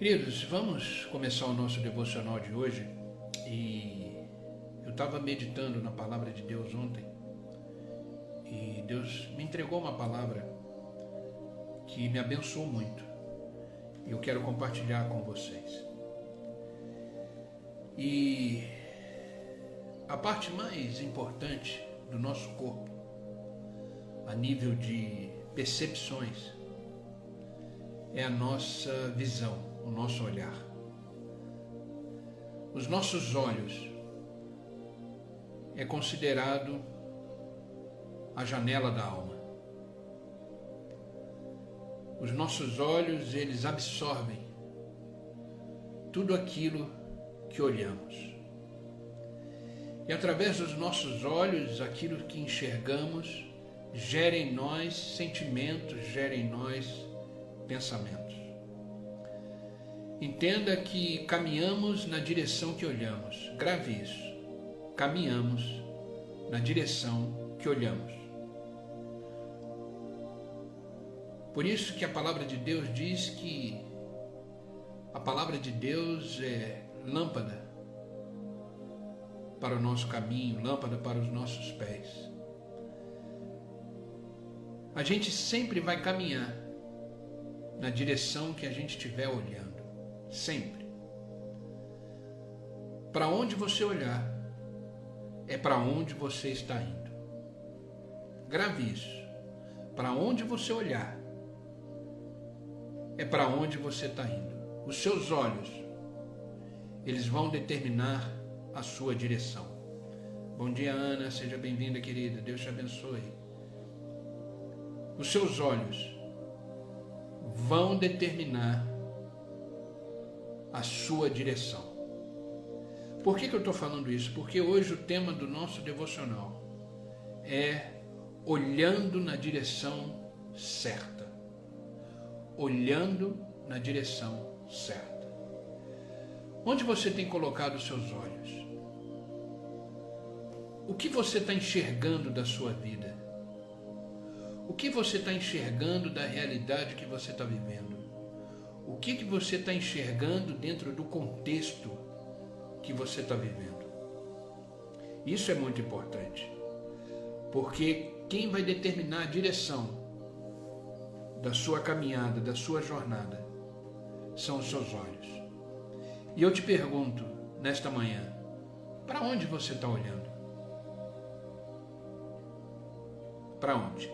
Queridos, vamos começar o nosso devocional de hoje e eu estava meditando na palavra de Deus ontem e Deus me entregou uma palavra que me abençoou muito e eu quero compartilhar com vocês. E a parte mais importante do nosso corpo, a nível de percepções, é a nossa visão, o nosso olhar. Os nossos olhos é considerado a janela da alma. Os nossos olhos, eles absorvem tudo aquilo que olhamos. E através dos nossos olhos, aquilo que enxergamos gera em nós sentimentos, gera em nós pensamentos. Entenda que caminhamos na direção que olhamos. Grave isso. Caminhamos na direção que olhamos. Por isso que a palavra de Deus diz que a palavra de Deus é lâmpada para o nosso caminho, lâmpada para os nossos pés. A gente sempre vai caminhar na direção que a gente estiver olhando. Sempre. Para onde você olhar, é para onde você está indo. Grave isso. Para onde você olhar, é para onde você está indo. Os seus olhos, eles vão determinar a sua direção. Bom dia, Ana. Seja bem-vinda, querida. Deus te abençoe. Os seus olhos vão determinar a sua direção. Por que eu estou falando isso? Porque hoje o tema do nosso devocional é olhando na direção certa. Olhando na direção certa. Onde você tem colocado os seus olhos? O que você está enxergando da sua vida? O que você está enxergando da realidade que você está vivendo? O que você está enxergando dentro do contexto que você está vivendo? Isso é muito importante, porque quem vai determinar a direção da sua caminhada, da sua jornada, são os seus olhos. E eu te pergunto, nesta manhã, para onde você está olhando? Para onde?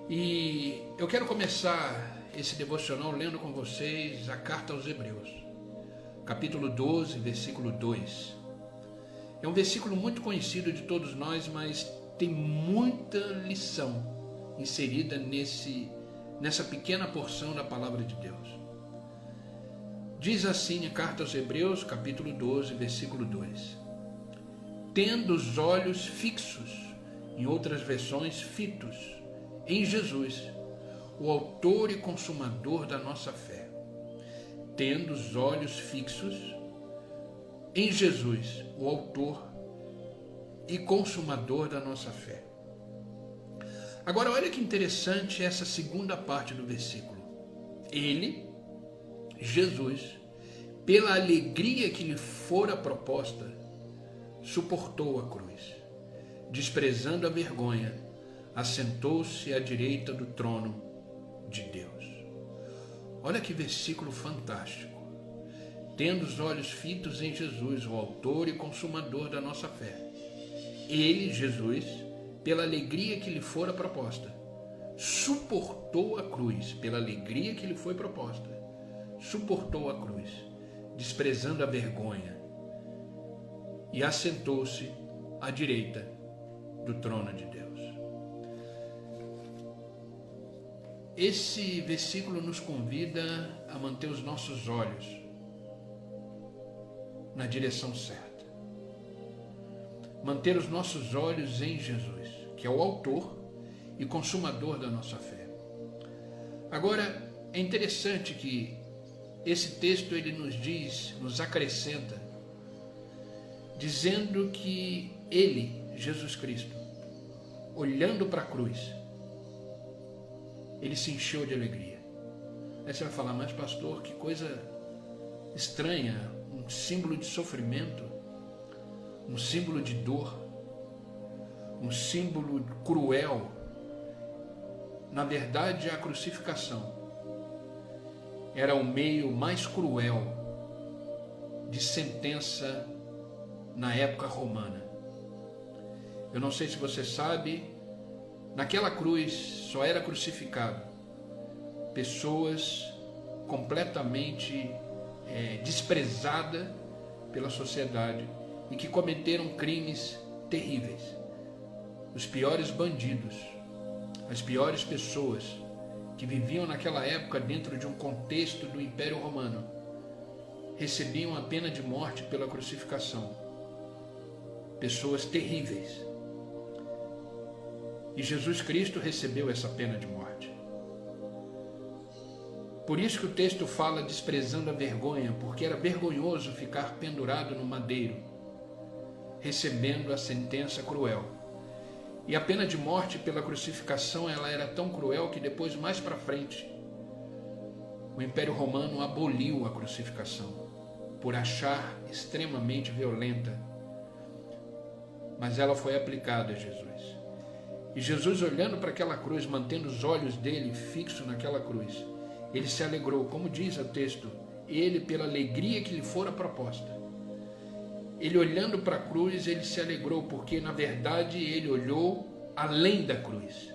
E eu quero começar esse devocional lendo com vocês a carta aos Hebreus, capítulo 12, versículo 2. É um versículo muito conhecido de todos nós, mas tem muita lição inserida nessa pequena porção da palavra de Deus. Diz assim a carta aos Hebreus, capítulo 12, versículo 2. Tendo os olhos fixos, em outras versões, fitos, em Jesus, o autor e consumador da nossa fé. Tendo os olhos fixos em Jesus, o autor e consumador da nossa fé. Agora, olha que interessante essa segunda parte do versículo. Ele, Jesus, pela alegria que lhe fora proposta, suportou a cruz, desprezando a vergonha, assentou-se à direita do trono de Deus. Olha que versículo fantástico. Tendo os olhos fitos em Jesus, o autor e consumador da nossa fé. Ele, Jesus, pela alegria que lhe fora proposta, suportou a cruz, pela alegria que lhe foi proposta, suportou a cruz, desprezando a vergonha, e assentou-se à direita do trono de Deus. Esse versículo nos convida a manter os nossos olhos na direção certa. Manter os nossos olhos em Jesus, que é o autor e consumador da nossa fé. Agora, é interessante que esse texto ele nos diz, nos acrescenta, dizendo que ele, Jesus Cristo, olhando para a cruz, ele se encheu de alegria. Aí você vai falar, mas pastor, que coisa estranha, um símbolo de sofrimento, um símbolo de dor, um símbolo cruel. Na verdade, a crucificação era o meio mais cruel de sentença na época romana. Eu não sei se você sabe, naquela cruz só era crucificado pessoas completamente desprezadas pela sociedade e que cometeram crimes terríveis. Os piores bandidos, as piores pessoas que viviam naquela época dentro de um contexto do Império Romano recebiam a pena de morte pela crucificação. Pessoas terríveis. E Jesus Cristo recebeu essa pena de morte. Por isso que o texto fala desprezando a vergonha, porque era vergonhoso ficar pendurado no madeiro, recebendo a sentença cruel. E a pena de morte pela crucificação, ela era tão cruel que depois, mais para frente, o Império Romano aboliu a crucificação, por achar extremamente violenta. Mas ela foi aplicada a Jesus. E Jesus, olhando para aquela cruz, mantendo os olhos dele fixos naquela cruz, ele se alegrou, como diz o texto, ele pela alegria que lhe fora proposta. Ele olhando para a cruz, ele se alegrou, porque na verdade ele olhou além da cruz.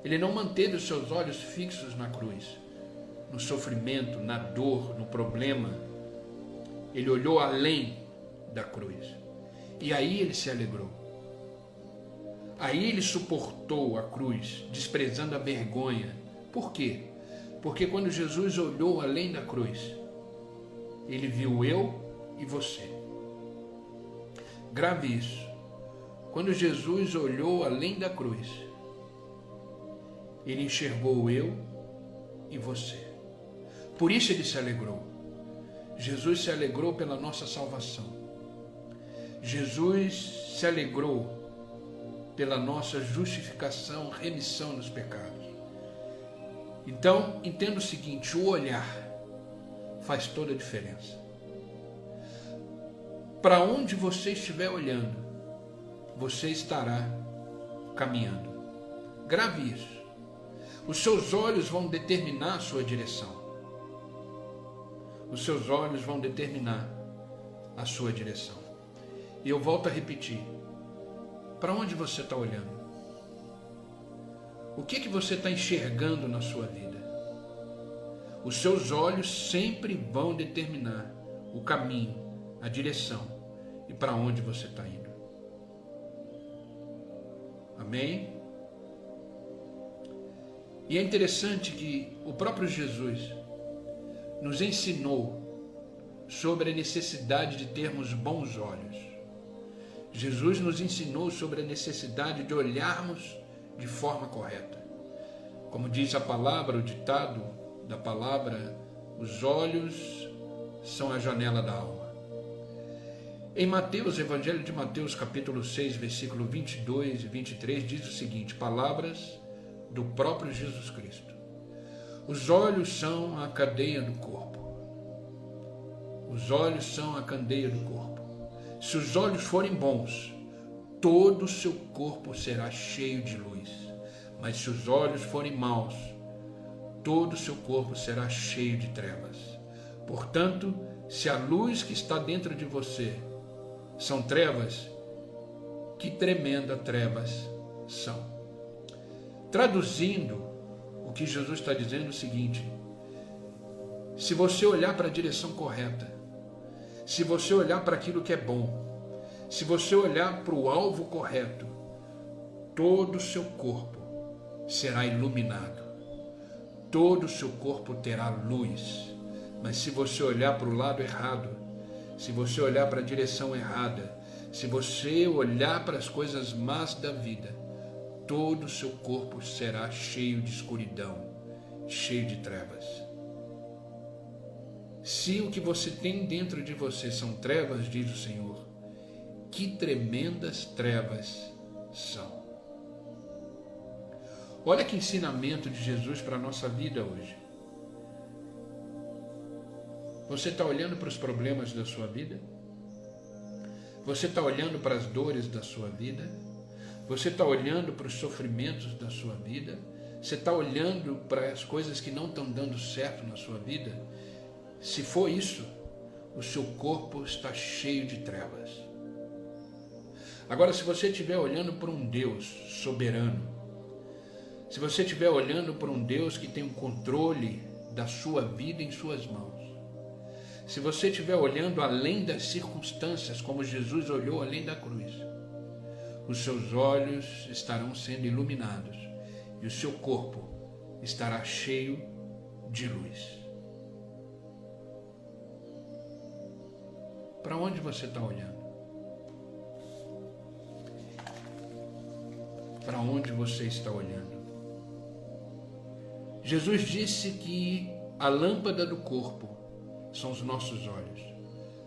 Ele não manteve os seus olhos fixos na cruz, no sofrimento, na dor, no problema. Ele olhou além da cruz. E aí ele se alegrou. Aí ele suportou a cruz, desprezando a vergonha. Por quê? Porque quando Jesus olhou além da cruz, ele viu eu e você. Grave isso. Quando Jesus olhou além da cruz, ele enxergou eu e você. Por isso ele se alegrou. Jesus se alegrou pela nossa salvação. Jesus se alegrou pela nossa justificação, remissão dos pecados. Então, entenda o seguinte, o olhar faz toda a diferença. Para onde você estiver olhando, você estará caminhando. Grave isso. Os seus olhos vão determinar a sua direção. Os seus olhos vão determinar a sua direção. E eu volto a repetir. Para onde você está olhando? O que você está enxergando na sua vida? Os seus olhos sempre vão determinar o caminho, a direção e para onde você está indo. Amém? E é interessante que o próprio Jesus nos ensinou sobre a necessidade de termos bons olhos. Jesus nos ensinou sobre a necessidade de olharmos de forma correta. Como diz a palavra, o ditado da palavra, os olhos são a janela da alma. Em Mateus, Evangelho de Mateus, capítulo 6, versículo 22 e 23, diz o seguinte, palavras do próprio Jesus Cristo. Os olhos são a cadeia do corpo. Os olhos são a candeia do corpo. Se os olhos forem bons, todo o seu corpo será cheio de luz. Mas se os olhos forem maus, todo o seu corpo será cheio de trevas. Portanto, se a luz que está dentro de você são trevas, que tremenda trevas são. Traduzindo, o que Jesus está dizendo é o seguinte, se você olhar para a direção correta, se você olhar para aquilo que é bom, se você olhar para o alvo correto, todo o seu corpo será iluminado, todo o seu corpo terá luz. Mas se você olhar para o lado errado, se você olhar para a direção errada, se você olhar para as coisas más da vida, todo o seu corpo será cheio de escuridão, cheio de trevas. Se o que você tem dentro de você são trevas, diz o Senhor, que tremendas trevas são. Olha que ensinamento de Jesus para a nossa vida hoje. Você está olhando para os problemas da sua vida? Você está olhando para as dores da sua vida? Você está olhando para os sofrimentos da sua vida? Você está olhando para as coisas que não estão dando certo na sua vida? Se for isso, o seu corpo está cheio de trevas. Agora, se você estiver olhando para um Deus soberano, se você estiver olhando para um Deus que tem o controle da sua vida em suas mãos, se você estiver olhando além das circunstâncias, como Jesus olhou além da cruz, os seus olhos estarão sendo iluminados e o seu corpo estará cheio de luz. Para onde você está olhando? Para onde você está olhando? Jesus disse que a lâmpada do corpo são os nossos olhos.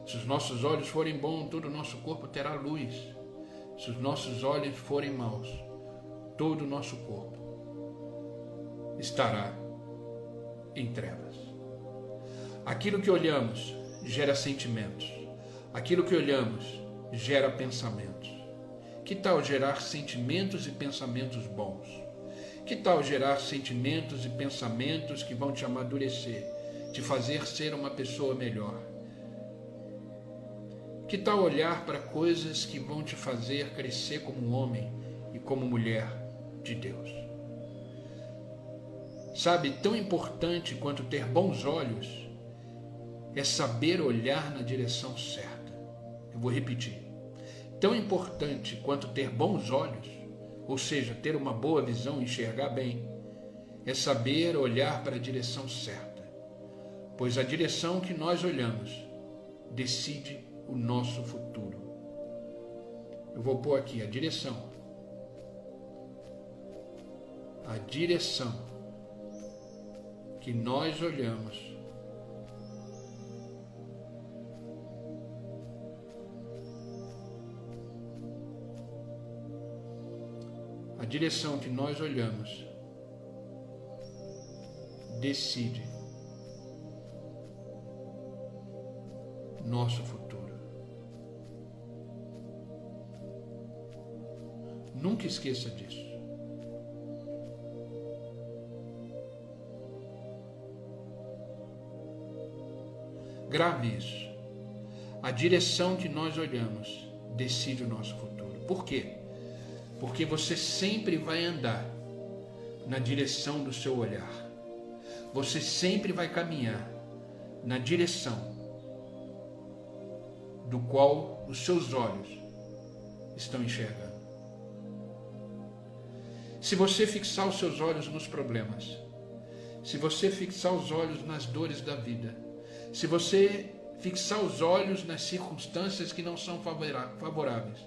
Se os nossos olhos forem bons, todo o nosso corpo terá luz. Se os nossos olhos forem maus, todo o nosso corpo estará em trevas. Aquilo que olhamos gera sentimentos. Aquilo que olhamos gera pensamentos. Que tal gerar sentimentos e pensamentos bons? Que tal gerar sentimentos e pensamentos que vão te amadurecer, te fazer ser uma pessoa melhor? Que tal olhar para coisas que vão te fazer crescer como homem e como mulher de Deus? Sabe, tão importante quanto ter bons olhos é saber olhar na direção certa. Eu vou repetir. Tão importante quanto ter bons olhos, ou seja, ter uma boa visão, enxergar bem, é saber olhar para a direção certa. Pois a direção que nós olhamos decide o nosso futuro. Eu vou pôr aqui a direção. A direção que nós olhamos decide nosso futuro. Nunca esqueça disso. Grave isso. A direção que nós olhamos decide o nosso futuro. Por quê? Porque você sempre vai andar na direção do seu olhar. Você sempre vai caminhar na direção do qual os seus olhos estão enxergando. Se você fixar os seus olhos nos problemas, se você fixar os olhos nas dores da vida, se você fixar os olhos nas circunstâncias que não são favoráveis,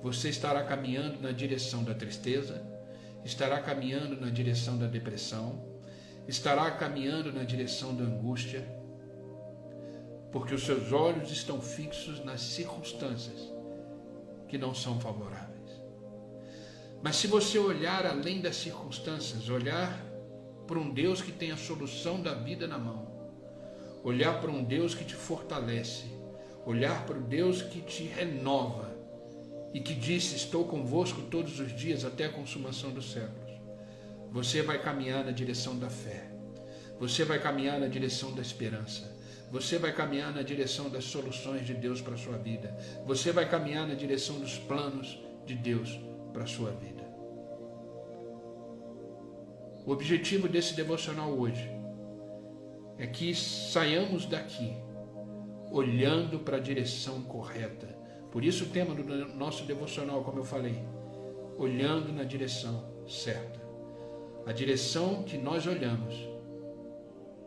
você estará caminhando na direção da tristeza, estará caminhando na direção da depressão, estará caminhando na direção da angústia, porque os seus olhos estão fixos nas circunstâncias que não são favoráveis. Mas se você olhar além das circunstâncias, olhar para um Deus que tem a solução da vida na mão, olhar para um Deus que te fortalece, olhar para o Deus que te renova e que disse: estou convosco todos os dias até a consumação dos séculos, você vai caminhar na direção da fé, você vai caminhar na direção da esperança, você vai caminhar na direção das soluções de Deus para a sua vida, você vai caminhar na direção dos planos de Deus para a sua vida. O objetivo desse devocional hoje é que saiamos daqui olhando para a direção correta. Por isso o tema do nosso devocional, como eu falei, olhando na direção certa. A direção que nós olhamos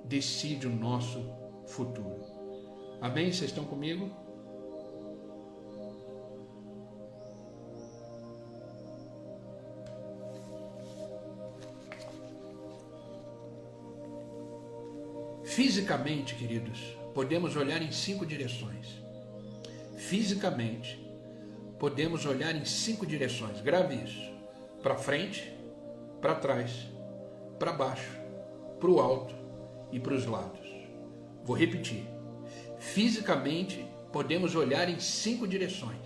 decide o nosso futuro. Amém? Vocês estão comigo? Fisicamente, queridos, podemos olhar em 5 direções. Fisicamente, podemos olhar em 5 direções. Grave isso. Para frente, para trás, para baixo, para o alto e para os lados. Vou repetir. Fisicamente, podemos olhar em 5 direções: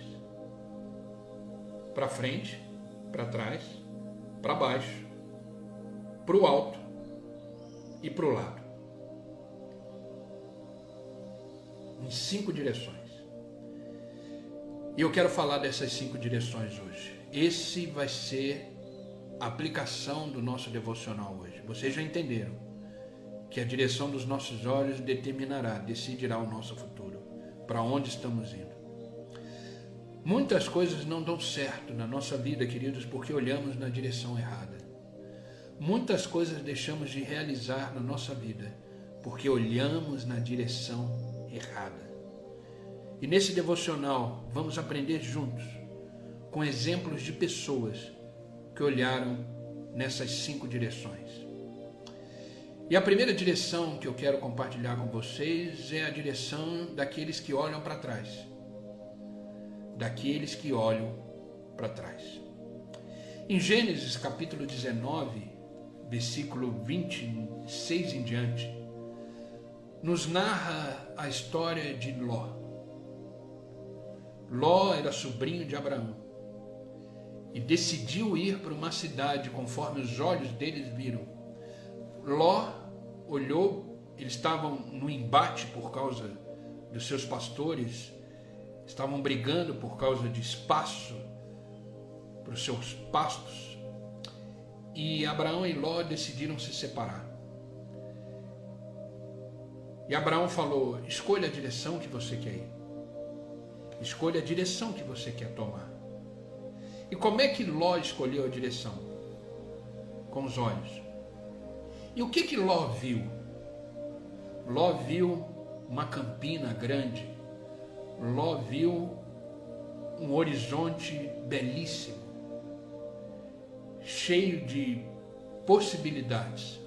para frente, para trás, para baixo, para o alto e para o lado. Em 5 direções. E eu quero falar dessas 5 direções hoje. Esse vai ser a aplicação do nosso devocional hoje. Vocês já entenderam que a direção dos nossos olhos decidirá o nosso futuro, para onde estamos indo. Muitas coisas não dão certo na nossa vida, queridos, porque olhamos na direção errada. Muitas coisas deixamos de realizar na nossa vida porque olhamos na direção errada. E nesse devocional vamos aprender juntos com exemplos de pessoas que olharam nessas 5 direções. E a primeira direção que eu quero compartilhar com vocês é a direção daqueles que olham para trás. Daqueles que olham para trás. Em Gênesis capítulo 19, versículo 26 em diante, nos narra a história de Ló. Ló era sobrinho de Abraão e decidiu ir para uma cidade conforme os olhos deles viram. Ló olhou, eles estavam no embate por causa dos seus pastores, estavam brigando por causa de espaço para os seus pastos, e Abraão e Ló decidiram se separar. E Abraão falou: escolha a direção que você quer ir. Escolha a direção que você quer tomar. E como é que Ló escolheu a direção? Com os olhos. E o que Ló viu? Ló viu uma campina grande. Ló viu um horizonte belíssimo, cheio de possibilidades.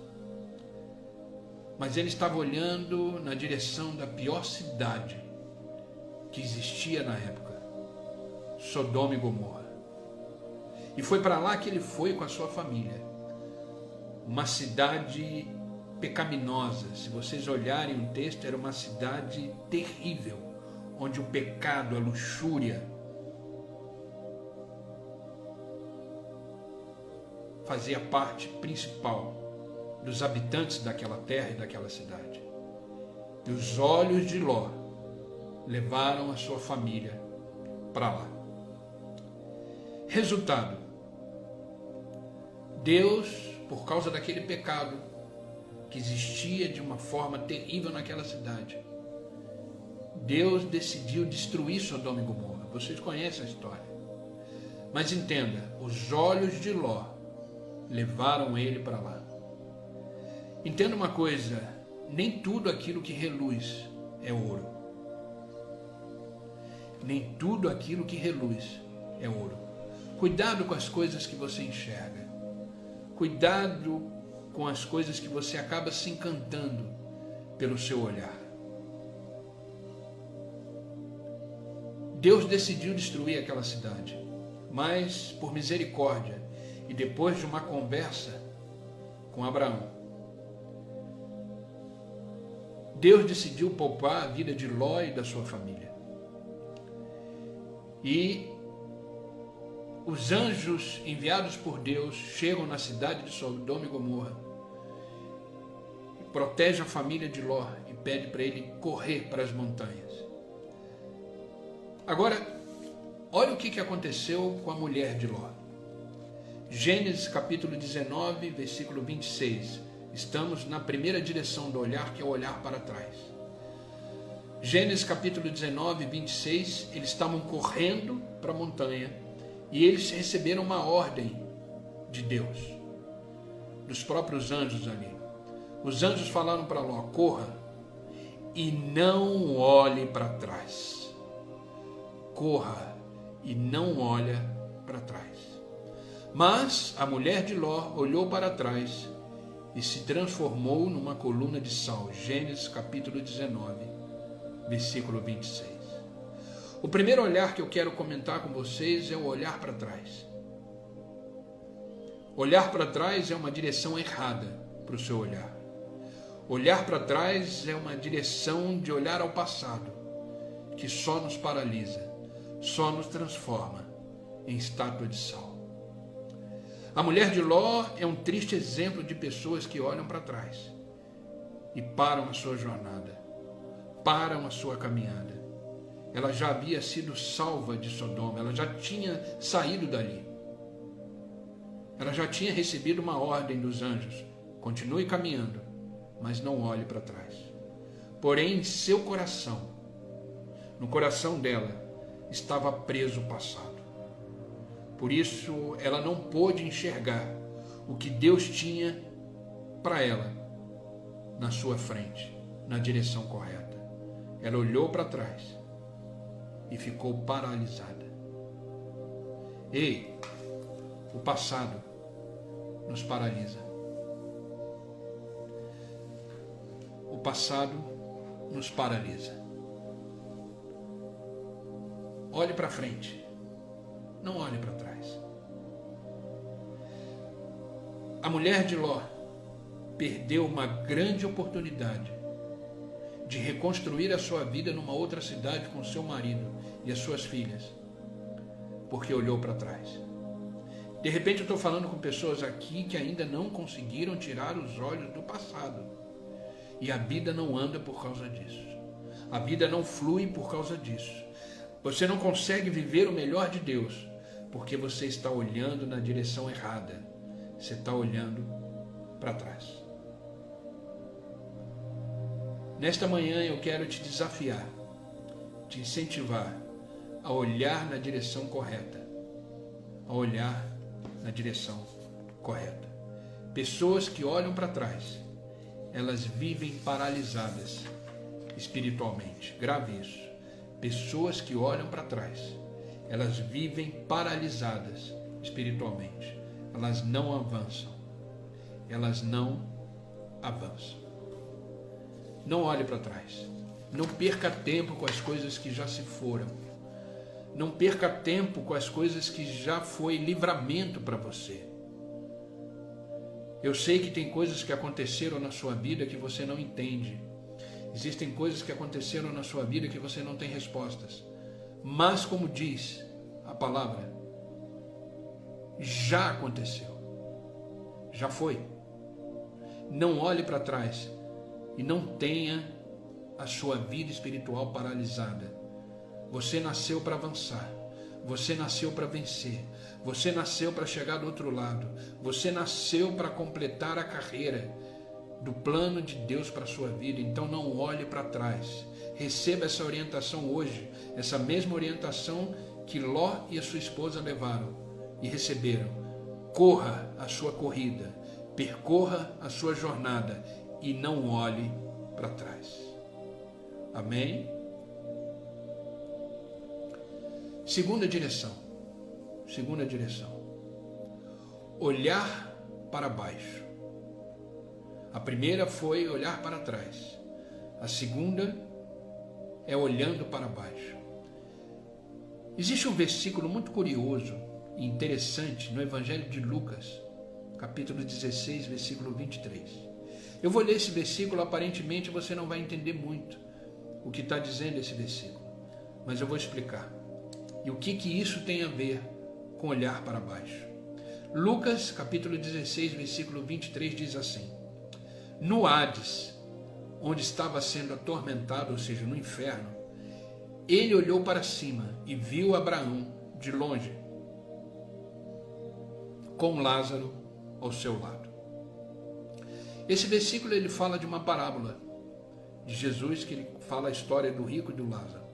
Mas ele estava olhando na direção da pior cidade que existia na época, Sodoma e Gomorra. E foi para lá que ele foi com a sua família. Uma cidade pecaminosa. Se vocês olharem o texto, era uma cidade terrível, onde o pecado, a luxúria fazia parte principal dos habitantes daquela terra e daquela cidade. E os olhos de Ló levaram a sua família para lá. Resultado: Deus, por causa daquele pecado que existia de uma forma terrível naquela cidade, Deus decidiu destruir Sodoma e Gomorra. Vocês conhecem a história. Mas entenda, os olhos de Ló levaram ele para lá. Entenda uma coisa: nem tudo aquilo que reluz é ouro. Nem tudo aquilo que reluz é ouro. Cuidado com as coisas que você enxerga. Cuidado com as coisas que você acaba se encantando pelo seu olhar. Deus decidiu destruir aquela cidade, mas por misericórdia e depois de uma conversa com Abraão, Deus decidiu poupar a vida de Ló e da sua família. E os anjos enviados por Deus chegam na cidade de Sodoma e Gomorra, protege a família de Ló e pede para ele correr para as montanhas. Agora, olha o que aconteceu com a mulher de Ló. Gênesis capítulo 19, versículo 26. Estamos na primeira direção do olhar, que é o olhar para trás. Gênesis capítulo 19, 26, eles estavam correndo para a montanha e eles receberam uma ordem de Deus, dos próprios anjos ali. Os anjos falaram para Ló: corra e não olhe para trás. Corra e não olha para trás. Mas a mulher de Ló olhou para trás e se transformou numa coluna de sal. Gênesis capítulo 19, versículo 26. O primeiro olhar que eu quero comentar com vocês é o olhar para trás. Olhar para trás é uma direção errada para o seu olhar. Olhar para trás é uma direção de olhar ao passado, que só nos paralisa, só nos transforma em estátua de sal. A mulher de Ló é um triste exemplo de pessoas que olham para trás e param a sua jornada, param a sua caminhada. Ela já havia sido salva de Sodoma, ela já tinha saído dali. Ela já tinha recebido uma ordem dos anjos: continue caminhando, mas não olhe para trás. Porém, em seu coração, no coração dela, estava preso o passado. Por isso, ela não pôde enxergar o que Deus tinha para ela na sua frente, na direção correta. Ela olhou para trás e ficou paralisada. Ei, o passado nos paralisa. O passado nos paralisa. Olhe para frente, não olhe para trás. A mulher de Ló perdeu uma grande oportunidade de reconstruir a sua vida numa outra cidade com seu marido e as suas filhas, porque olhou para trás. De repente eu estou falando com pessoas aqui que ainda não conseguiram tirar os olhos do passado. E a vida não anda por causa disso. A vida não flui por causa disso. Você não consegue viver o melhor de Deus porque você está olhando na direção errada. Você está olhando para trás. Nesta manhã eu quero te desafiar, te incentivar a olhar na direção correta. A olhar na direção correta. Pessoas que olham para trás, elas vivem paralisadas espiritualmente. Grave isso. Pessoas que olham para trás, elas vivem paralisadas espiritualmente. Elas não avançam. Elas não avançam. Não olhe para trás. Não perca tempo com as coisas que já se foram. Não perca tempo com as coisas que já foi livramento para você. Eu sei que tem coisas que aconteceram na sua vida que você não entende. Existem coisas que aconteceram na sua vida que você não tem respostas. Mas, como diz a palavra, já aconteceu. Já foi. Não olhe para trás e não tenha a sua vida espiritual paralisada. Você nasceu para avançar. Você nasceu para vencer. Você nasceu para chegar do outro lado. Você nasceu para completar a carreira do plano de Deus para a sua vida. Então não olhe para trás. Receba essa orientação hoje. Essa mesma orientação que Ló e a sua esposa levaram e receberam. Corra a sua corrida. Percorra a sua jornada e não olhe para trás. Amém? Segunda direção. Olhar para baixo. A primeira foi olhar para trás. A segunda é olhando para baixo. Existe um versículo muito curioso e interessante no Evangelho de Lucas, capítulo 16, versículo 23. Eu vou ler esse versículo, aparentemente você não vai entender muito o que está dizendo esse versículo, mas eu vou explicar. E o que isso tem a ver com olhar para baixo? Lucas, capítulo 16, versículo 23, diz assim: no Hades, onde estava sendo atormentado, ou seja, no inferno, ele olhou para cima e viu Abraão de longe, com Lázaro ao seu lado. Esse versículo ele fala de uma parábola de Jesus, que ele fala a história do rico e do Lázaro.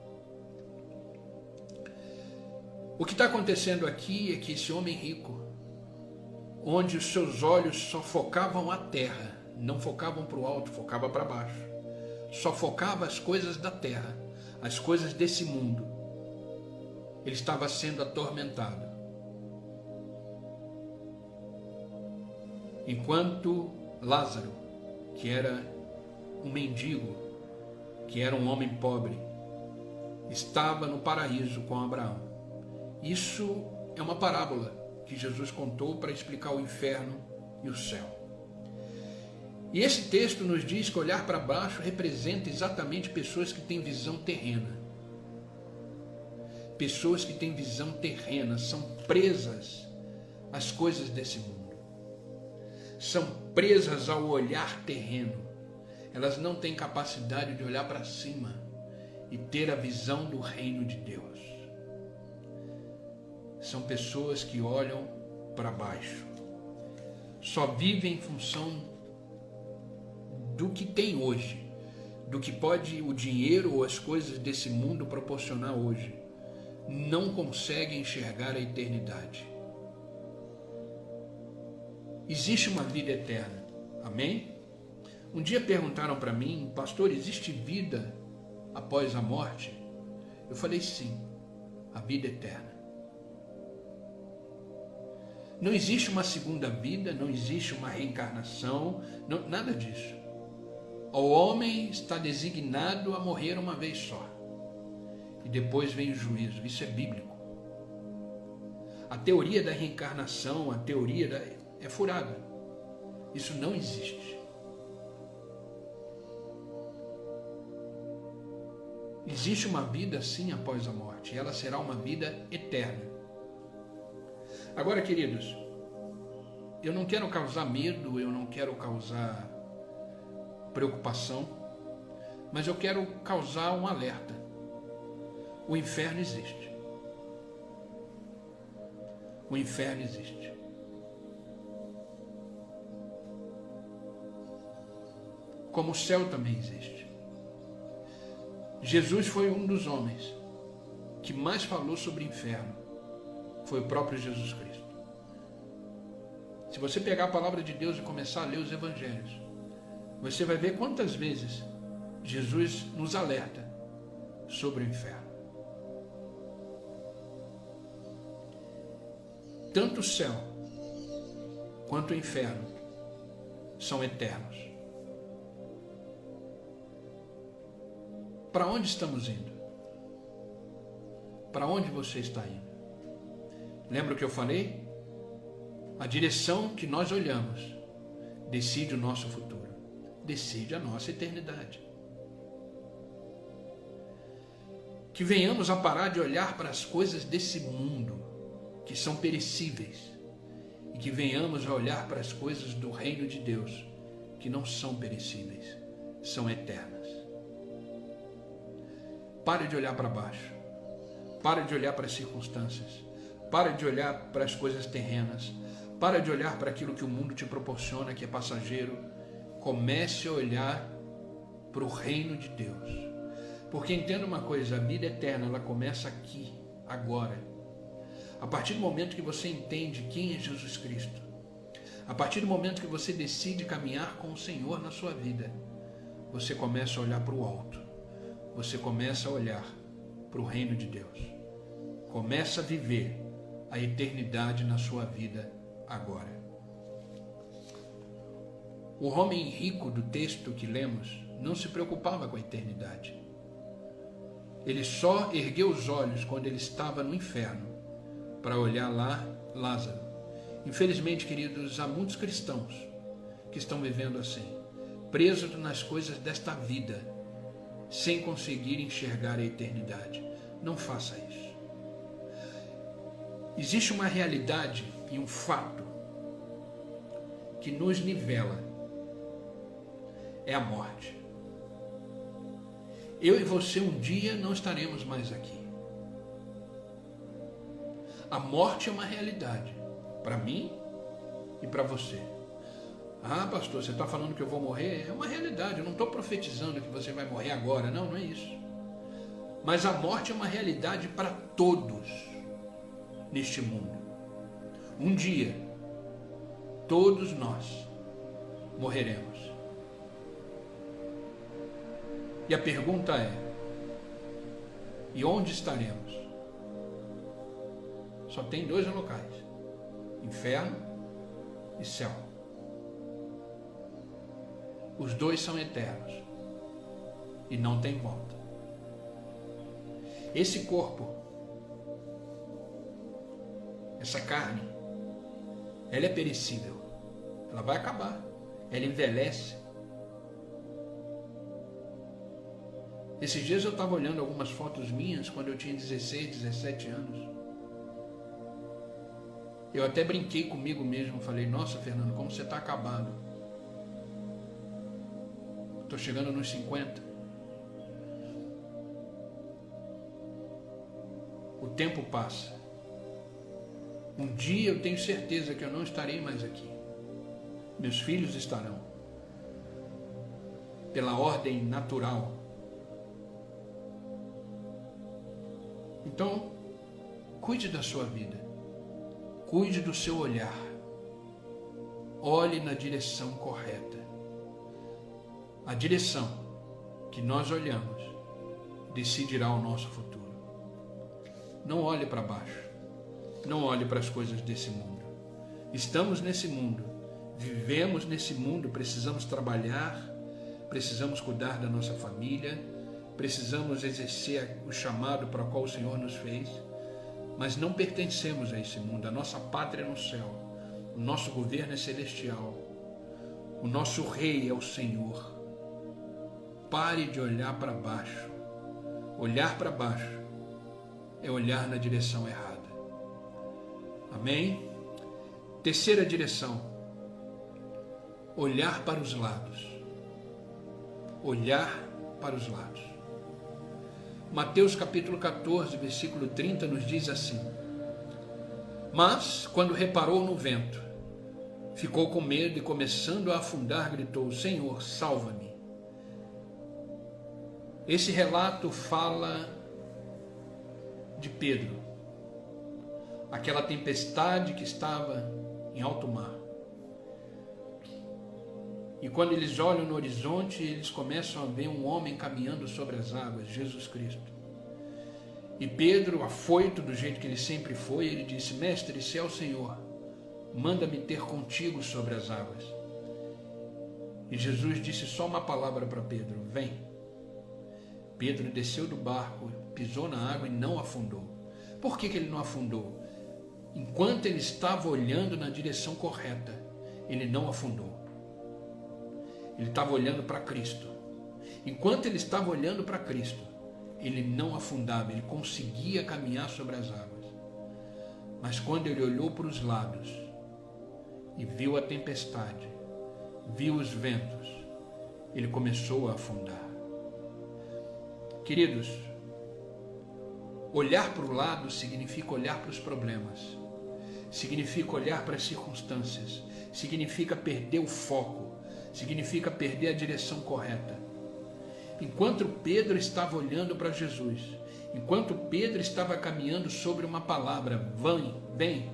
O que está acontecendo aqui é que esse homem rico, onde os seus olhos só focavam a terra, não focavam para o alto, focava para baixo, só focava as coisas da terra, as coisas desse mundo, ele estava sendo atormentado. Enquanto Lázaro, que era um mendigo, que era um homem pobre, estava no paraíso com Abraão. Isso é uma parábola que Jesus contou para explicar o inferno e o céu. E esse texto nos diz que olhar para baixo representa exatamente pessoas que têm visão terrena. Pessoas que têm visão terrena, são presas às coisas desse mundo. São presas ao olhar terreno. Elas não têm capacidade de olhar para cima e ter a visão do reino de Deus. São pessoas que olham para baixo. Só vivem em função do que tem hoje, do que pode o dinheiro ou as coisas desse mundo proporcionar hoje. Não conseguem enxergar a eternidade. Existe uma vida eterna, amém? Um dia perguntaram para mim, pastor, existe vida após a morte? Eu falei sim, a vida eterna. Não existe uma segunda vida, não existe uma reencarnação, não, nada disso. O homem está designado a morrer uma vez só. E depois vem o juízo. Isso é bíblico. A teoria da reencarnação, a teoria é furada. Isso não existe. Existe uma vida sim após a morte. E ela será uma vida eterna. Agora, queridos, eu não quero causar medo, eu não quero causar preocupação, mas eu quero causar um alerta. O inferno existe. O inferno existe. Como o céu também existe. Jesus foi um dos homens que mais falou sobre inferno. Foi o próprio Jesus Cristo. Se você pegar a palavra de Deus e começar a ler os evangelhos, você vai ver quantas vezes Jesus nos alerta sobre o inferno. Tanto o céu quanto o inferno são eternos. Para onde estamos indo? Para onde você está indo? Lembra o que eu falei? A direção que nós olhamos decide o nosso futuro, decide a nossa eternidade. Que venhamos a parar de olhar para as coisas desse mundo, que são perecíveis, e que venhamos a olhar para as coisas do reino de Deus, que não são perecíveis, são eternas. Pare de olhar para baixo, pare de olhar para as circunstâncias, para de olhar para as coisas terrenas, para de olhar para aquilo que o mundo te proporciona, que é passageiro. Comece a olhar para o reino de Deus. Porque entenda uma coisa, a vida eterna, ela começa aqui, agora. A partir do momento que você entende quem é Jesus Cristo, a partir do momento que você decide caminhar com o Senhor na sua vida, você começa a olhar para o alto, você começa a olhar para o reino de Deus, começa a viver a eternidade na sua vida agora. O homem rico do texto que lemos não se preocupava com a eternidade. Ele só ergueu os olhos quando ele estava no inferno para olhar lá Lázaro. Infelizmente, queridos, há muitos cristãos que estão vivendo assim, presos nas coisas desta vida, sem conseguir enxergar a eternidade. Não faça isso. Existe uma realidade e um fato que nos nivela. É a morte. Eu e você um dia não estaremos mais aqui. A morte é uma realidade para mim e para você. Ah, pastor, você está falando que eu vou morrer? É uma realidade, eu não estou profetizando que você vai morrer agora, não é isso. Mas a morte é uma realidade para todos neste mundo. Um dia, todos nós morreremos. E a pergunta é: e onde estaremos? Só tem dois locais: inferno e céu. Os dois são eternos e não tem volta. Esse corpo, essa carne, ela é perecível, ela vai acabar. ela envelhece. Esses dias eu estava olhando algumas fotos minhas quando eu tinha 16, 17 anos. Eu até brinquei comigo mesmo, falei, nossa, Fernando, como você está acabado. Estou chegando nos 50. O tempo passa. Um dia eu tenho certeza que eu não estarei mais aqui. Meus filhos estarão. Pela ordem natural. Então, cuide da sua vida. Cuide do seu olhar. Olhe na direção correta. A direção que nós olhamos decidirá o nosso futuro. Não olhe para baixo. Não olhe para as coisas desse mundo. Estamos nesse mundo. Vivemos nesse mundo. Precisamos trabalhar. Precisamos cuidar da nossa família. Precisamos exercer o chamado para o qual o Senhor nos fez. Mas não pertencemos a esse mundo. A nossa pátria é no céu. O nosso governo é celestial. O nosso rei é o Senhor. Pare de olhar para baixo. Olhar para baixo é olhar na direção errada. Amém? Terceira direção. Olhar para os lados. Olhar para os lados. Mateus capítulo 14, versículo 30 nos diz assim: mas, quando reparou no vento, ficou com medo e, começando a afundar, gritou, Senhor, salva-me. Esse relato fala de Pedro, aquela tempestade que estava em alto mar. E quando eles olham no horizonte, eles começam a ver um homem caminhando sobre as águas, Jesus Cristo. E Pedro, afoito do jeito que ele sempre foi, ele disse, mestre, se é o Senhor, manda-me ter contigo sobre as águas. E Jesus disse só uma palavra para Pedro, vem. Pedro desceu do barco, pisou na água e não afundou. Por que ele não afundou? Enquanto ele estava olhando na direção correta, ele não afundou. Ele estava olhando para Cristo. Enquanto ele estava olhando para Cristo, ele não afundava, ele conseguia caminhar sobre as águas. Mas quando ele olhou para os lados e viu a tempestade, viu os ventos, ele começou a afundar. Queridos, olhar para o lado significa olhar para os problemas, significa olhar para as circunstâncias, significa perder o foco, significa perder a direção correta. Enquanto Pedro estava olhando para Jesus, enquanto Pedro estava caminhando sobre uma palavra, vem,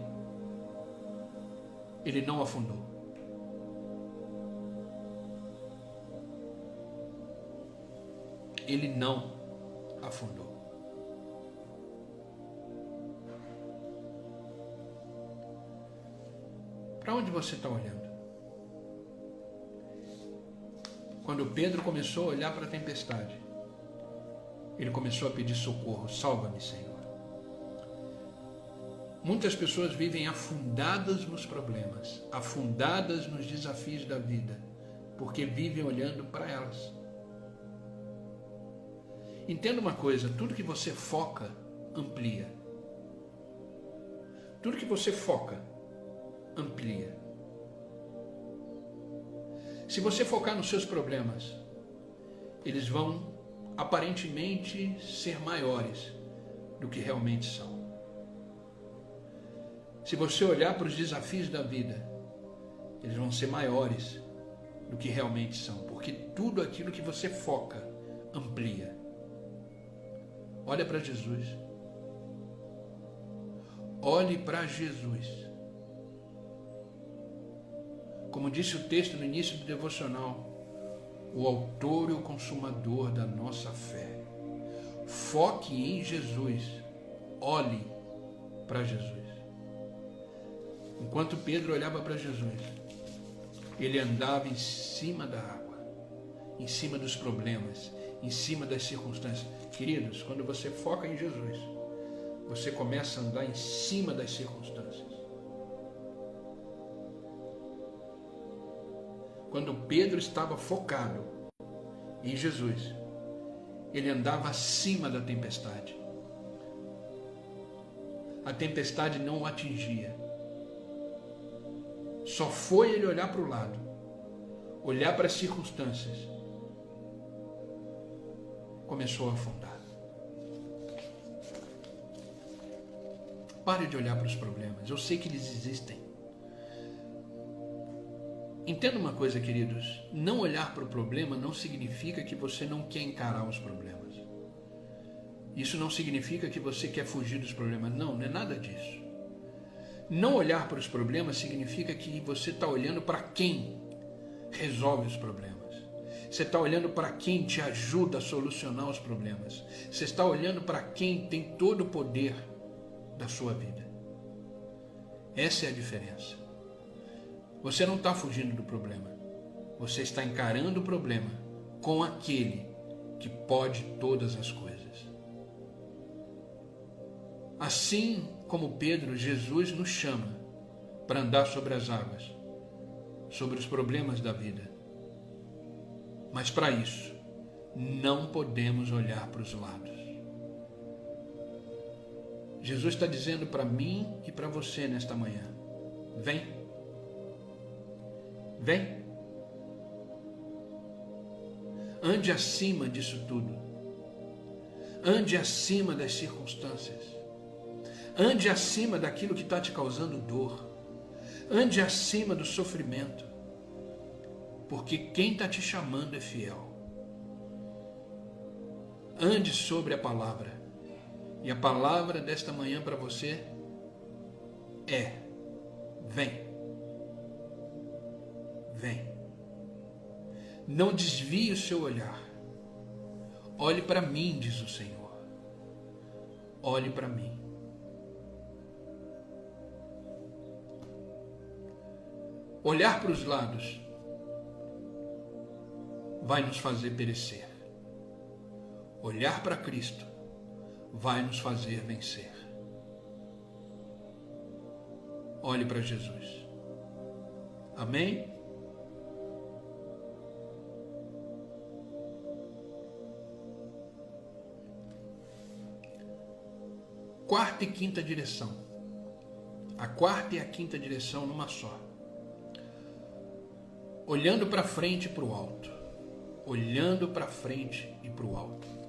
ele não afundou. Ele não afundou. Para onde você está olhando? Quando Pedro começou a olhar para a tempestade, ele começou a pedir socorro, salva-me, Senhor. Muitas pessoas vivem afundadas nos problemas, afundadas nos desafios da vida, porque vivem olhando para elas. Entenda uma coisa, tudo que você foca, amplia. Tudo que você foca, amplia. Se você focar nos seus problemas, eles vão aparentemente ser maiores do que realmente são. Se você olhar para os desafios da vida, eles vão ser maiores do que realmente são, porque tudo aquilo que você foca, amplia. Olha para Jesus. Olhe para Jesus. Como disse o texto no início do devocional, o autor e o consumador da nossa fé. Foque em Jesus. Olhe para Jesus. Enquanto Pedro olhava para Jesus, ele andava em cima da água, em cima dos problemas, em cima das circunstâncias. Queridos, quando você foca em Jesus, você começa a andar em cima das circunstâncias. quando Pedro estava focado em Jesus, ele andava acima da tempestade. A tempestade não o atingia. Só foi ele olhar para o lado, olhar para as circunstâncias, começou a afundar. Pare de olhar para os problemas. Eu sei que eles existem. Entenda uma coisa, queridos. Não olhar para o problema não significa que você não quer encarar os problemas. Isso não significa que você quer fugir dos problemas. Não, não é nada disso. Não olhar para os problemas significa que você está olhando para quem resolve os problemas. Você está olhando para quem te ajuda a solucionar os problemas. Você está olhando para quem tem todo o poder da sua vida. Essa é a diferença. Você não está fugindo do problema. Você está encarando o problema com aquele que pode todas as coisas. Assim como Pedro, Jesus nos chama para andar sobre as águas, sobre os problemas da vida. Mas para isso, não podemos olhar para os lados. Jesus está dizendo para mim e para você nesta manhã: vem, vem, ande acima disso tudo, ande acima das circunstâncias, ande acima daquilo que está te causando dor, ande acima do sofrimento, porque quem está te chamando é fiel. Ande sobre a palavra. E a palavra desta manhã para você é: vem, vem. Não desvie o seu olhar. Olhe para mim, diz o Senhor. Olhe para mim. Olhar para os lados vai nos fazer perecer. Olhar para Cristo vai nos fazer vencer. Olhe para Jesus. Amém? Quarta e quinta direção. A quarta e a quinta direção numa só. Olhando para frente e para o alto. Olhando para frente e para o alto.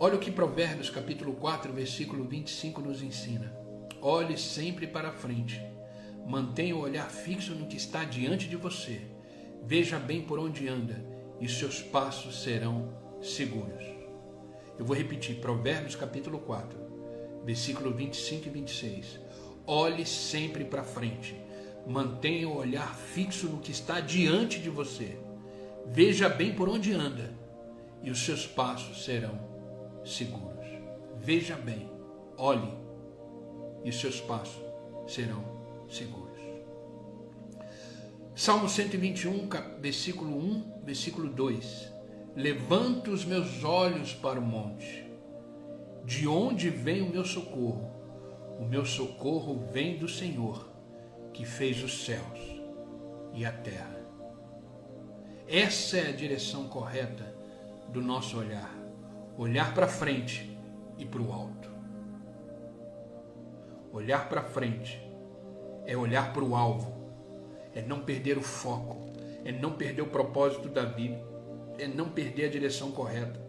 Olha o que Provérbios capítulo 4, versículo 25 nos ensina. Olhe sempre para frente. Mantenha o olhar fixo no que está diante de você. Veja bem por onde anda e seus passos serão seguros. Eu vou repetir, Provérbios capítulo 4, versículo 25 e 26. Olhe sempre para frente. Mantenha o olhar fixo no que está diante de você. Veja bem por onde anda e os seus passos serão seguros. Veja bem, olhe e os seus passos serão seguros. Salmo 121, versículo 1, versículo 2. Levanto os meus olhos para o monte. De onde vem o meu socorro? O meu socorro vem do Senhor, que fez os céus e a terra. Essa é a direção correta do nosso olhar. Olhar para frente e para o alto. Olhar para frente é olhar para o alvo, é não perder o foco, é não perder o propósito da vida, é não perder a direção correta.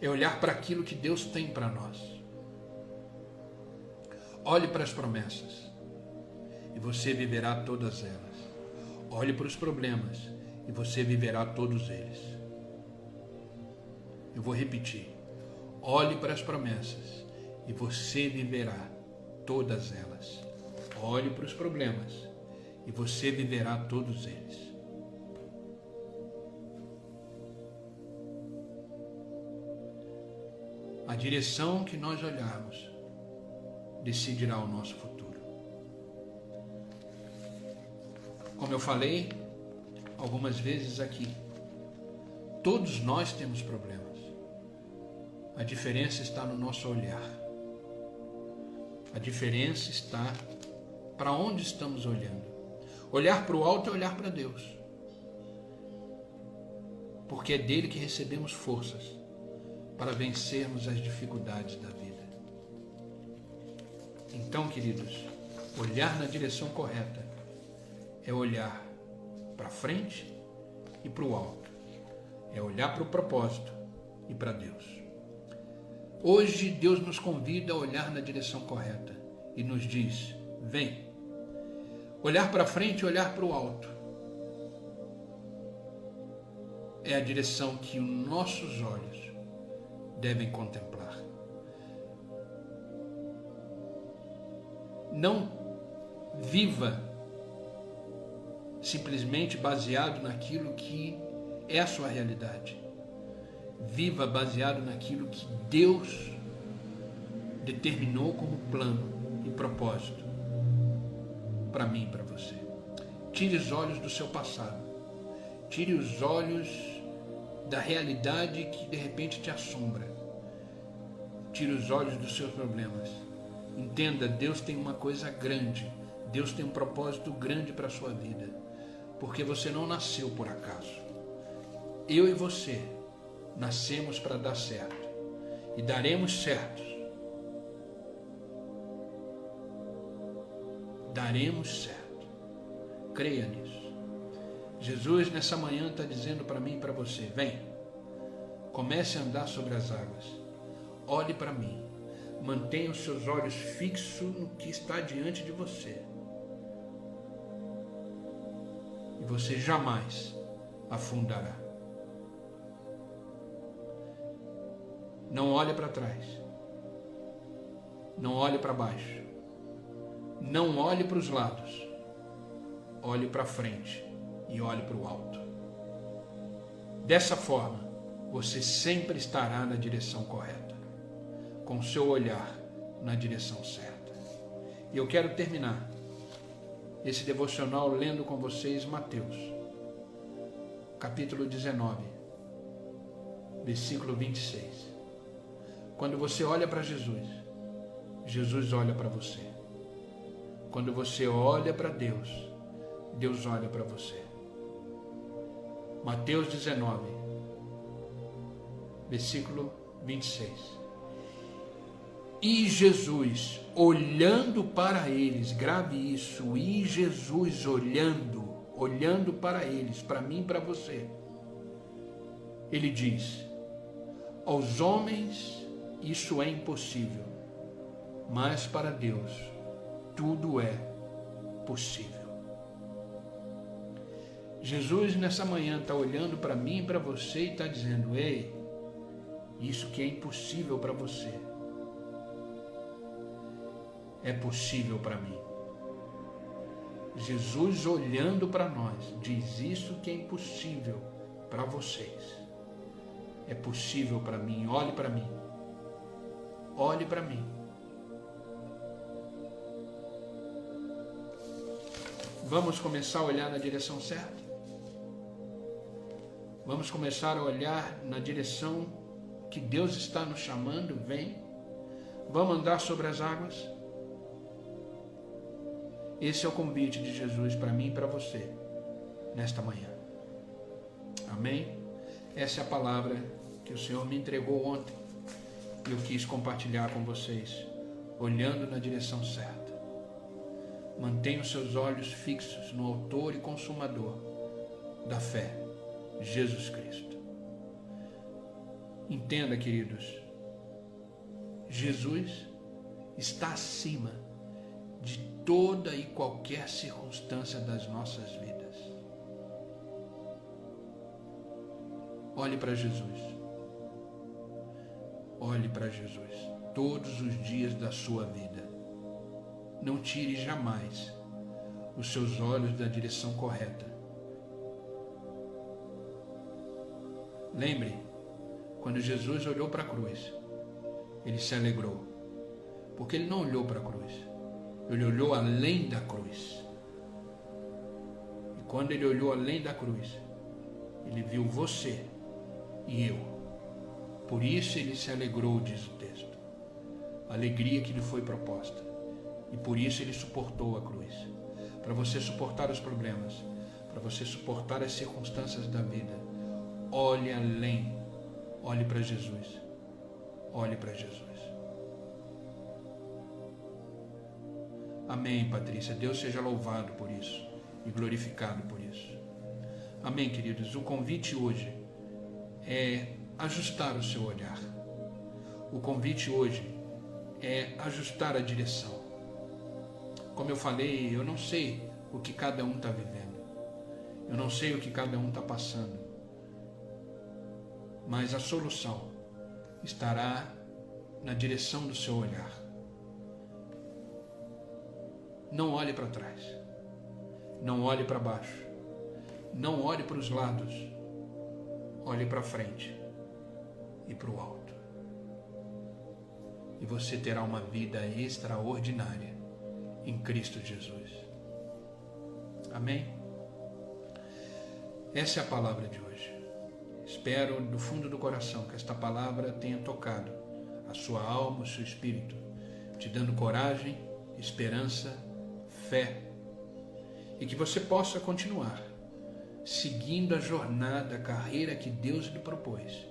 É olhar para aquilo que Deus tem para nós. Olhe para as promessas e você viverá todas elas. Olhe para os problemas e você viverá todos eles. Eu vou repetir. Olhe para as promessas e você viverá todas elas. Olhe para os problemas e você viverá todos eles. A direção que nós olharmos decidirá o nosso futuro. Como eu falei algumas vezes aqui, todos nós temos problemas. A diferença está no nosso olhar. A diferença está para onde estamos olhando. Olhar para o alto é olhar para Deus, porque é dele que recebemos forças para vencermos as dificuldades da vida. Então, queridos, olhar na direção correta é olhar para frente e para o alto, é olhar para o propósito e para Deus. Hoje Deus nos convida a olhar na direção correta e nos diz: vem. Olhar para frente e olhar para o alto é a direção que os nossos olhos devem contemplar. Não viva simplesmente baseado naquilo que é a sua realidade. Viva baseado naquilo que Deus determinou como plano e propósito para mim e para você. Tire os olhos do seu passado. Tire os olhos da realidade que de repente te assombra. Tire os olhos dos seus problemas. Entenda, Deus tem uma coisa grande. Deus tem um propósito grande para a sua vida. Porque você não nasceu por acaso. Eu e você nascemos para dar certo. E daremos certo. Daremos certo. Creia nisso. Jesus nessa manhã está dizendo para mim e para você: vem, comece a andar sobre as águas, olhe para mim, mantenha os seus olhos fixos no que está diante de você, e você jamais afundará. Não olhe para trás, não olhe para baixo, não olhe para os lados, olhe para frente e olhe para o alto. Dessa forma, você sempre estará na direção correta, com o seu olhar na direção certa. E eu quero terminar esse devocional lendo com vocês Mateus, capítulo 19, versículo 26. Quando você olha para Jesus, Jesus olha para você. Quando você olha para Deus, Deus olha para você. Mateus 19, versículo 26. E Jesus, olhando para eles, grave isso, e Jesus olhando para eles, para mim e para você, ele diz: aos homens isso é impossível, mas para Deus tudo é possível. Jesus nessa manhã está olhando para mim e para você e está dizendo: ei, isso que é impossível para você é possível para mim. Jesus olhando para nós diz: isso que é impossível para vocês é possível para mim. Olhe para mim, olhe para mim. Vamos começar a olhar na direção certa? Vamos começar a olhar na direção que Deus está nos chamando? Vem. Vamos andar sobre as águas? Esse é o convite de Jesus para mim e para você nesta manhã. Amém? Essa é a palavra que o Senhor me entregou ontem e eu quis compartilhar com vocês, olhando na direção certa. Mantenha os seus olhos fixos no autor e consumador da fé, Jesus Cristo. Entenda, queridos, Jesus está acima de toda e qualquer circunstância das nossas vidas. Olhe para Jesus. Olhe para Jesus todos os dias da sua vida. Não tire jamais os seus olhos da direção correta. Lembre, quando Jesus olhou para a cruz, ele se alegrou, porque ele não olhou para a cruz, ele olhou além da cruz. E quando ele olhou além da cruz, ele viu você e eu. Por isso ele se alegrou, diz o texto. A alegria que lhe foi proposta. E por isso ele suportou a cruz. para você suportar os problemas, para você suportar as circunstâncias da vida. Olhe além, olhe para Jesus, olhe para Jesus. Amém, Patrícia. Deus seja louvado por isso e glorificado por isso. Amém, queridos. O convite hoje é ajustar o seu olhar. O convite hoje é ajustar a direção. Como eu falei, eu não sei o que cada um está vivendo. Eu não sei o que cada um está passando. Mas a solução estará na direção do seu olhar. Não olhe para trás. Não olhe para baixo. Não olhe para os lados. Olhe para frente e para o alto. E você terá uma vida extraordinária em Cristo Jesus. Amém? Essa é a palavra de hoje. Espero do fundo do coração que esta palavra tenha tocado a sua alma, o seu espírito, te dando coragem, esperança, fé, e que você possa continuar seguindo a jornada, a carreira que Deus lhe propôs,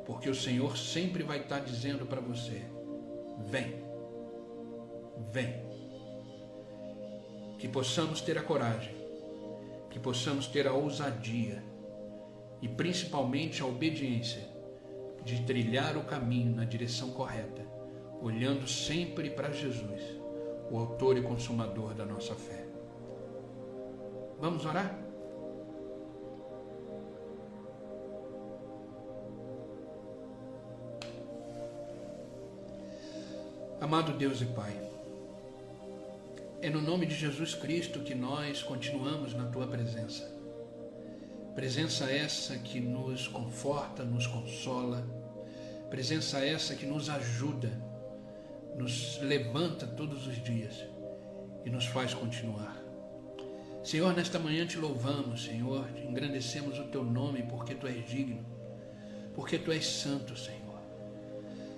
porque o Senhor sempre vai estar dizendo para você: vem, vem. Que possamos ter a coragem, que possamos ter a ousadia e principalmente a obediência de trilhar o caminho na direção correta, olhando sempre para Jesus, o autor e consumador da nossa fé. Vamos orar? Amado Deus e Pai, é no nome de Jesus Cristo que nós continuamos na Tua presença. Presença essa que nos conforta, nos consola, presença essa que nos ajuda, nos levanta todos os dias e nos faz continuar. Senhor, nesta manhã te louvamos, Senhor, engrandecemos o Teu nome porque Tu és digno, porque Tu és santo, Senhor.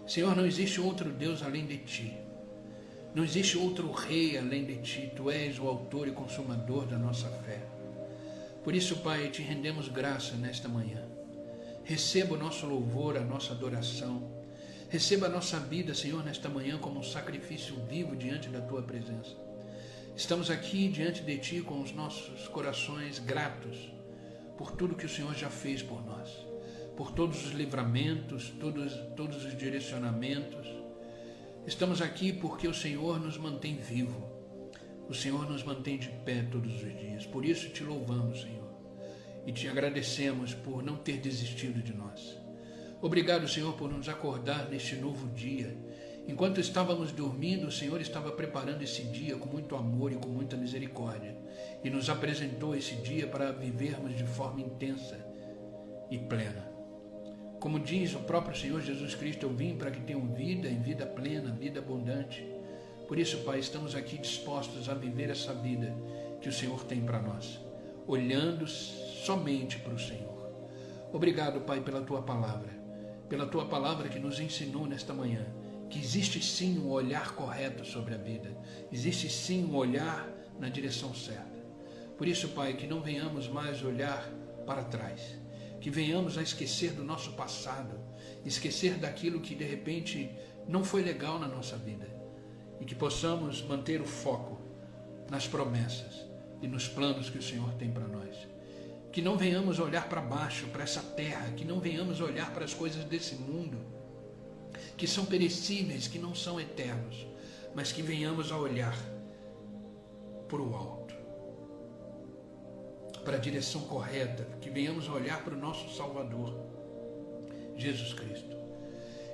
Senhor, não existe outro Deus além de Ti. Não existe outro Rei além de Ti. Tu és o autor e consumador da nossa fé. Por isso, Pai, Te rendemos graça nesta manhã. Receba o nosso louvor, a nossa adoração. Receba a nossa vida, Senhor, nesta manhã como um sacrifício vivo diante da Tua presença. Estamos aqui diante de Ti com os nossos corações gratos por tudo que o Senhor já fez por nós, por todos os livramentos, todos os direcionamentos. Estamos aqui porque o Senhor nos mantém vivo, o Senhor nos mantém de pé todos os dias. Por isso te louvamos, Senhor, e te agradecemos por não ter desistido de nós. Obrigado, Senhor, por nos acordar neste novo dia. Enquanto estávamos dormindo, o Senhor estava preparando esse dia com muito amor e com muita misericórdia, e nos apresentou esse dia para vivermos de forma intensa e plena. Como diz o próprio Senhor Jesus Cristo, eu vim para que tenham vida e vida plena, vida abundante. Por isso, Pai, estamos aqui dispostos a viver essa vida que o Senhor tem para nós, olhando somente para o Senhor. Obrigado, Pai, pela Tua palavra que nos ensinou nesta manhã, que existe sim um olhar correto sobre a vida, existe sim um olhar na direção certa. Por isso, Pai, que não venhamos mais olhar para trás, que venhamos a esquecer do nosso passado, esquecer daquilo que de repente não foi legal na nossa vida, e que possamos manter o foco nas promessas e nos planos que o Senhor tem para nós. Que não venhamos olhar para baixo, para essa terra, que não venhamos olhar para as coisas desse mundo, que são perecíveis, que não são eternos, mas que venhamos a olhar para o alto, para a direção correta, que venhamos a olhar para o nosso Salvador, Jesus Cristo.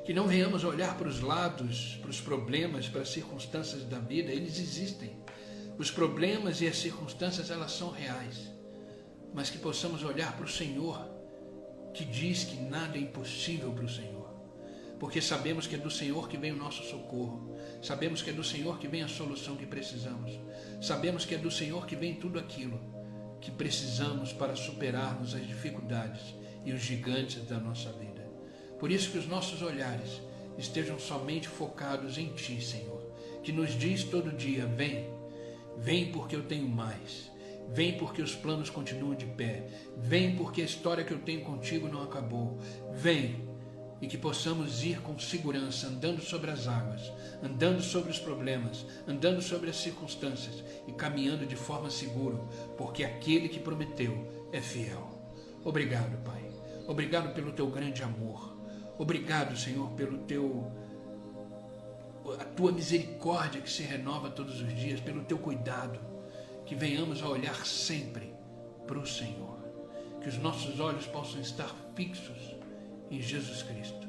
Que não venhamos a olhar para os lados, para os problemas, para as circunstâncias da vida. Eles existem. Os problemas e as circunstâncias, elas são reais. Mas que possamos olhar para o Senhor, que diz que nada é impossível para o Senhor. Porque sabemos que é do Senhor que vem o nosso socorro. Sabemos que é do Senhor que vem a solução que precisamos. Sabemos que é do Senhor que vem tudo aquilo que precisamos para superarmos as dificuldades e os gigantes da nossa vida. Por isso que os nossos olhares estejam somente focados em Ti, Senhor, que nos diz todo dia: vem, Vem porque eu tenho mais. Vem porque os planos continuam de pé. Vem porque a história que eu tenho contigo não acabou. Vem e que possamos ir com segurança, andando sobre as águas, andando sobre os problemas, andando sobre as circunstâncias e caminhando de forma segura, porque aquele que prometeu é fiel. Obrigado, Pai. Obrigado pelo teu grande amor. Obrigado, Senhor, a tua misericórdia que se renova todos os dias, pelo teu cuidado, que venhamos a olhar sempre para o Senhor, que os nossos olhos possam estar fixos em Jesus Cristo.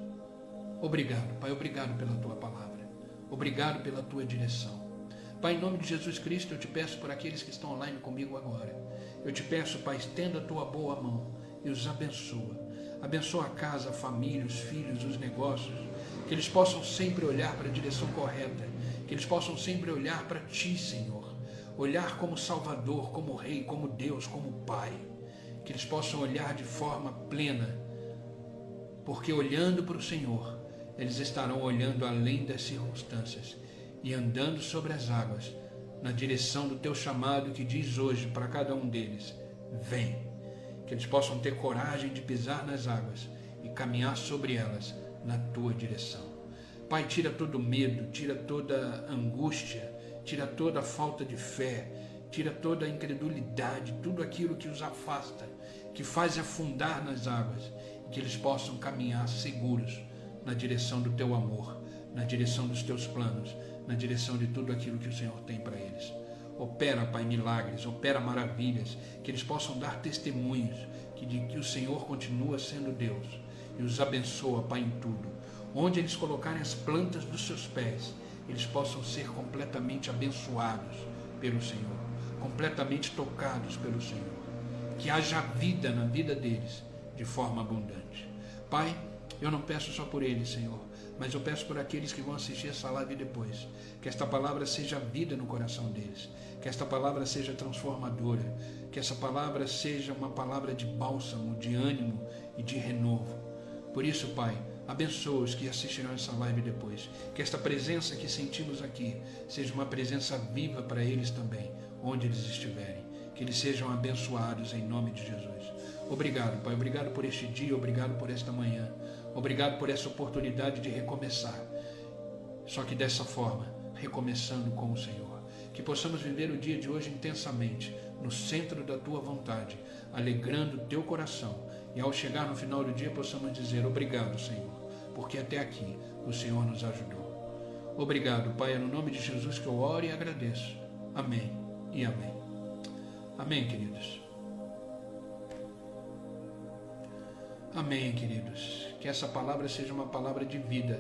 Obrigado, Pai, obrigado pela tua palavra, obrigado pela tua direção. Pai, em nome de Jesus Cristo, eu te peço por aqueles que estão online comigo agora, eu te peço, Pai, estenda a tua boa mão e os abençoa. Abençoa a casa, a família, os filhos, os negócios, que eles possam sempre olhar para a direção correta, que eles possam sempre olhar para Ti, Senhor, olhar como Salvador, como Rei, como Deus, como Pai, que eles possam olhar de forma plena, porque olhando para o Senhor, eles estarão olhando além das circunstâncias e andando sobre as águas, na direção do Teu chamado que diz hoje para cada um deles, vem, que eles possam ter coragem de pisar nas águas e caminhar sobre elas na Tua direção. Pai, tira todo medo, tira toda angústia, tira toda a falta de fé, tira toda a incredulidade, tudo aquilo que os afasta, que faz afundar nas águas, e que eles possam caminhar seguros na direção do Teu amor, na direção dos Teus planos, na direção de tudo aquilo que o Senhor tem para eles. Opera, Pai, milagres, opera maravilhas, que eles possam dar testemunhos de que o Senhor continua sendo Deus, e os abençoa, Pai, em tudo. Onde eles colocarem as plantas dos seus pés, eles possam ser completamente abençoados pelo Senhor, completamente tocados pelo Senhor. Que haja vida na vida deles de forma abundante. Pai, eu não peço só por eles, Senhor, mas eu peço por aqueles que vão assistir essa live depois. Que esta palavra seja vida no coração deles. Que esta palavra seja transformadora. Que essa palavra seja uma palavra de bálsamo, de ânimo e de renovo. Por isso, Pai, abençoa os que assistirão essa live depois. Que esta presença que sentimos aqui seja uma presença viva para eles também, onde eles estiverem. Que eles sejam abençoados em nome de Jesus. Obrigado, Pai. Obrigado por este dia, obrigado por esta manhã. Obrigado por essa oportunidade de recomeçar. Só que dessa forma, recomeçando com o Senhor. Que possamos viver o dia de hoje intensamente, no centro da Tua vontade, alegrando o Teu coração. E ao chegar no final do dia, possamos dizer obrigado, Senhor, porque até aqui o Senhor nos ajudou. Obrigado, Pai, é no nome de Jesus que eu oro e agradeço. Amém e amém. Amém, queridos. Amém, queridos. Que essa palavra seja uma palavra de vida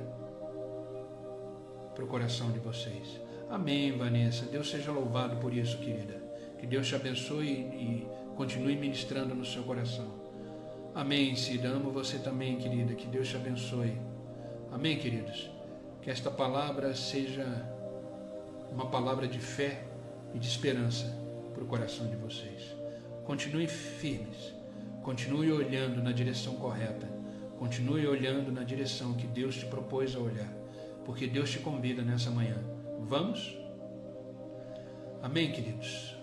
para o coração de vocês. Amém, Vanessa. Deus seja louvado por isso, querida. Que Deus te abençoe e continue ministrando no seu coração. Amém, Cida. Amo você também, querida. Que Deus te abençoe. Amém, queridos. Que esta palavra seja uma palavra de fé e de esperança para o coração de vocês. Continuem firmes. Continue olhando na direção correta. Continue olhando na direção que Deus te propôs a olhar. Porque Deus te convida nessa manhã. Vamos? Amém, queridos?